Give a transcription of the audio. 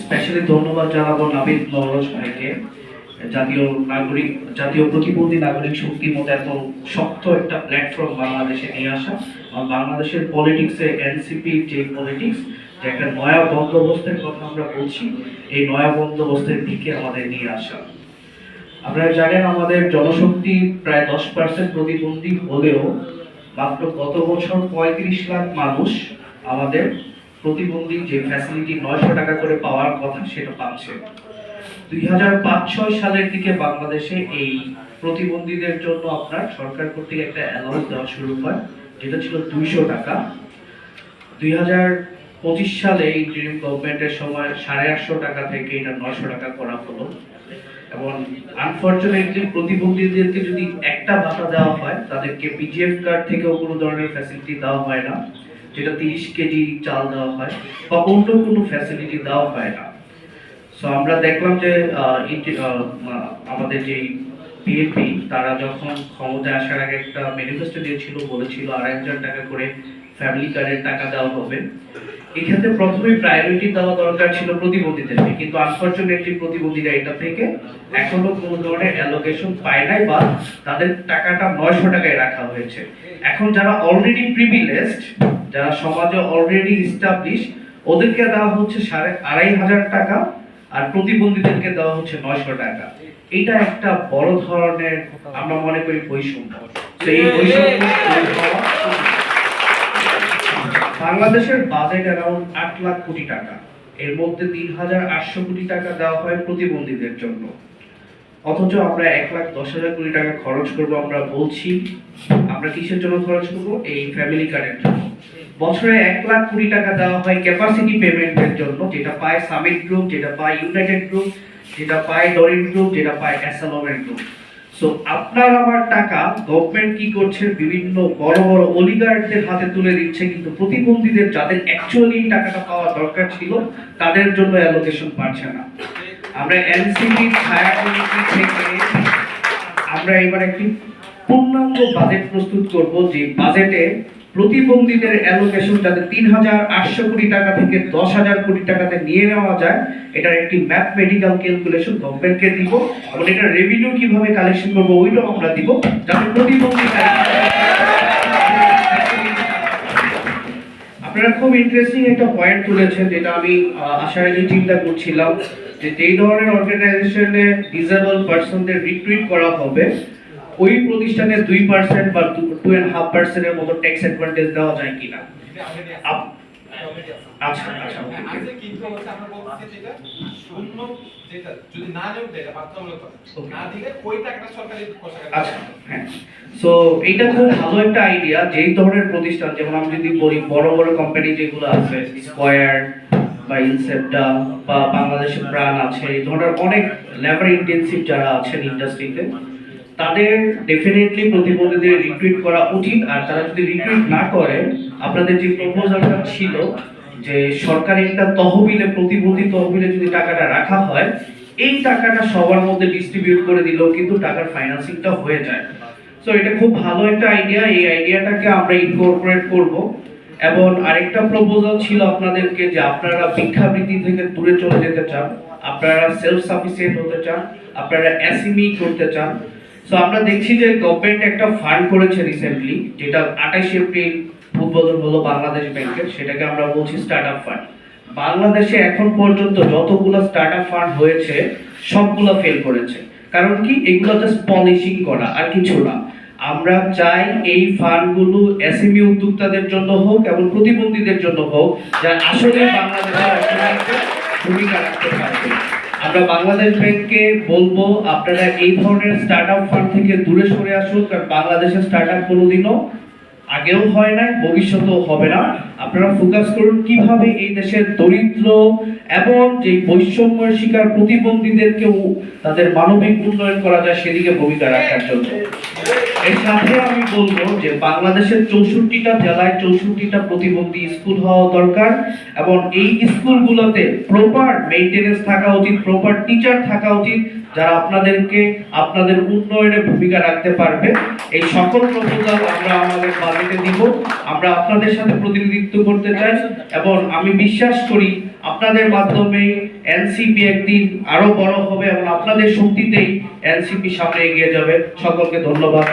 Specially ধন্যবাদ জানাবো নাবিদ নওরোজ ভাইকে। জাতীয় নাগরিক জাতীয় প্রতিবন্ধী নাগরিক শক্তির মতো এত শক্ত একটা প্ল্যাটফর্ম বাংলাদেশে নিয়ে আসা, এবং বাংলাদেশের পলিটিক্সে এনসিপি যে পলিটিক্স, যে একটা নয়া বন্দোবস্তের কথা আমরা বলছি, এই নয়া বন্দোবস্তের দিকে আমাদের নিয়ে আসা। আপনারা জানেন আমাদের জনশক্তি প্রায় 10% প্রতিবন্ধী হলেও মাত্র গত বছর 35 লাখ মানুষ আমাদের প্রতিবন্ধী যে ফ্যাসিলিটি 900 টাকা করে পাওয়ার কথা সেটা পাচ্ছে। 2005-06 সালের দিকে বাংলাদেশে এই প্রতিবন্ধীদের জন্য আপনার সরকার কর্তৃক একটা অ্যালাউন্স দেওয়া শুরু হয়, যেটা ছিল 200 টাকা। 2025 সালে ইন্টারিম গভর্নমেন্টের সময় 850 টাকা থেকে এটা 900 টাকা করা হলো। এবং আনফরচুনেটলি প্রতিবন্ধীদেরকে যদি একটা ভাতা দেওয়া হয়, তাদেরকে পিজিএফ কার্ড থেকেও কোনো ধরনের ফ্যাসিলিটি দেওয়া হয় না, যেটা 30 কেজি চাল দেওয়া হয় বা অন্য কোনো ফ্যাসিলিটি দেওয়া হয় না। সো আমরা দেখলাম যে আমাদের যে বিএনপি তারা যখন ক্ষমতায় আসার আগে একটা ম্যানিফেস্টো দিয়েছিল, বলেছিল 2,500 টাকা করে ফ্যামিলি কার্ডের টাকা দেওয়া হবে। এক্ষেত্রে প্রথমেই প্রায়োরিটি দেওয়া দরকার ছিল প্রতিবন্ধীদেরকে, কিন্তু আনফরচুনেটলি প্রতিবন্ধীরা এটা থেকে এখনো কোনো ধরনের অ্যালোকেশন পায় নাই, বা তাদের টাকাটা 900 টাকায় রাখা হয়েছে। এখন যারা অলরেডি প্রিভিলেজড, যারা সমাজে অলরেডি ইস্টাবলিশ, ওদেরকে দেওয়া হচ্ছে 2,500 টাকা, আর প্রতিবন্ধীদেরকে দেওয়া হচ্ছে 900 টাকা। এটা একটা বড় ধরনের আমরা মনে করি বৈষম্য। তো এই বৈষম্য বাংলাদেশের বাজেট অ্যারাউন্ড 8 লাখ কোটি টাকা, এর মধ্যে 3,800 কোটি টাকা দেওয়া হয় প্রতিবন্ধীদের জন্য, অথচ আমরা 1,10,000 কোটি টাকা খরচ করব। আমরা বলছি আমরা কিসের জন্য খরচ করব? এই ফ্যামিলি কার্ডের জন্য। বছরে 1 লাখ কোটি টাকা দেওয়া হয় ক্যাপাসিটি পেমেন্টের জন্য, যেটা পায় সামিট গ্রুপ, যেটা পায় ইউনাইটেড গ্রুপ, যেটা পায় ডরিন গ্রুপ, যেটা পায় অ্যাসালমেন্ট গ্রুপ। সো আপনার আমার টাকা গভর্নমেন্ট কি করছে, বিভিন্ন বড় বড় অলিগার্কদের হাতে তুলে দিচ্ছে, কিন্তু প্রতিবন্ধীদের যাদের অ্যাকচুয়ালি টাকাটা পাওয়া দরকার ছিল তাদের জন্য অ্যালোকেশন পাচ্ছে না। আমরা এনসিপি ছায়া কমিটি থেকে আমরা এবার একটি পূর্ণাঙ্গ বাজেট প্রস্তুত করব, যে বাজেটে প্রতিবন্ধীদের অ্যালোকেশন যাতে 3,800 কোটি টাকা থেকে 10,000 কোটি টাকাতে নিয়ে নেওয়া যায়, এটার একটি ম্যাথমেটিক্যাল ক্যালকুলেশন গভর্নমেন্টকে দিব, এবং এটা রেভিনিউ কিভাবে কালেকশন করব ওইটাও আমরা দিব, যাতে প্রতিবন্ধী। আপনারা খুব ইন্টারেস্টিং একটা পয়েন্ট তুলেছেন, যেটা আমি আশায় চিন্তা করছিলাম, যে যেই ধরনের অর্গানাইজেশনে ডিসেবল পারসনদের রিক্রুট করা হবে, ওই প্রতিষ্ঠানে 2% বা 2.5% এর মতো ট্যাক্স অ্যাডভান্টেজ দেওয়া যায় কিনা। আচ্ছা আচ্ছা, আছে কিন্তু আমরা বলছি যেটা শূন্য, যেটা যদি না নেও এটা বাধ্যতামূলক না দিলে ওই টাকাটা সরকারি কোষাগারে। আচ্ছা হ্যাঁ, সো এইটা খুব ভালো একটা আইডিয়া। যেই ধরনের প্রতিষ্ঠান, যেমন আমি যদি বলি বড় বড় কোম্পানি যেগুলো আছে, স্কয়ার বা ইনসেপ্টা বা বাংলাদেশের প্রাণ আছে, এই ধরনের অনেক লেবার ইন্টেনসিভ যারা আছেন ইন্ডাস্ট্রিতে, তাদের ডেফিনেটলি প্রতিবন্ধীদের রিক্রুট করা উচিত। আর তারা যদি রিক্রুট না করে, আপনাদের যে প্রপোজালটা ছিল যে সরকারি একটা তহবিলে, প্রতিবন্ধী তহবিলে যদি টাকাটা রাখা হয়, এই টাকাটা সবার মধ্যে ডিস্ট্রিবিউট করে দিলেও কিন্তু টাকার ফাইন্যান্সিংটা হয়ে যায়। সো এটা খুব ভালো একটা আইডিয়া, এই আইডিয়াটাকে আমরা ইনকর্পোরেট করব। এবং আরেকটা প্রপোজাল ছিল আপনাদেরকে, যে আপনারা ভিক্ষাবৃত্তি থেকে দূরে চলে যেতে চান, আপনারা সেলফ সাফিসিয়েন্ট হতে চান, আপনারা এসএমই করতে চান। সো আমরা দেখছি যে গভর্নমেন্ট একটা ফান্ড করেছে রিসেন্টলি, যেটা 28 এপ্রিল উদ্বোধন হলো বাংলাদেশ ব্যাংকের, সেটাকে আমরা বলছি স্টার্টআপ ফান্ড। বাংলাদেশে এখন পর্যন্ত যতগুলো স্টার্টআপ ফান্ড হয়েছে সবগুলো ফেল করেছে। কারণ কি? এগুলো জাস্ট পলিশিং করা, আর কিছু না। আমরা চাই এই ফান্ডগুলো এসএমই উদ্যোক্তাদের জন্য হোক এবং প্রতিবন্ধীদের জন্য হোক, যারা আসলে বাংলাদেশের ভূমিকা রাখতে পারবে। আমরা বাংলাদেশ ব্যাংককে বলবো, আপনারা এই ধরনের স্টার্টআপ ফান্ড থেকে দূরে সরে আসুন, কারণ বাংলাদেশের স্টার্টআপ কোনোদিনও আগেও হয় না, ভবিষ্যতেও হবে না। আপনারা ফোকাস করুন কিভাবে এই দেশের দরিদ্র এবং যে বৈষম্যের শিকার প্রতিবন্ধীদেরকেও তাদের মানবিক উন্নয়ন করা যায় সেদিকে ভূমিকা রাখার জন্য। এর সাথে আমি বলবো যে বাংলাদেশের 64টা জেলায় 64টা প্রতিবন্ধী স্কুল হওয়া দরকার, এবং এই স্কুলগুলোতে প্রপার মেইনটেনেন্স থাকা উচিত, প্রপার টিচার থাকা উচিত, যারা আপনাদেরকে আপনাদের উন্নয়নে ভূমিকা রাখতে পারবে। এই সকল প্রপোজাল আমরা আমাদের বাজেটে দিব। আমরা আপনাদের সাথে প্রতিনিধিত্ব করতে চাই, এবং আমি বিশ্বাস করি আপনাদের মাধ্যমেই এনসিপি একদিন আরো বড় হবে এবং আপনাদের শক্তিতেই এনসিপি সামনে এগিয়ে যাবে। সকলকে ধন্যবাদ।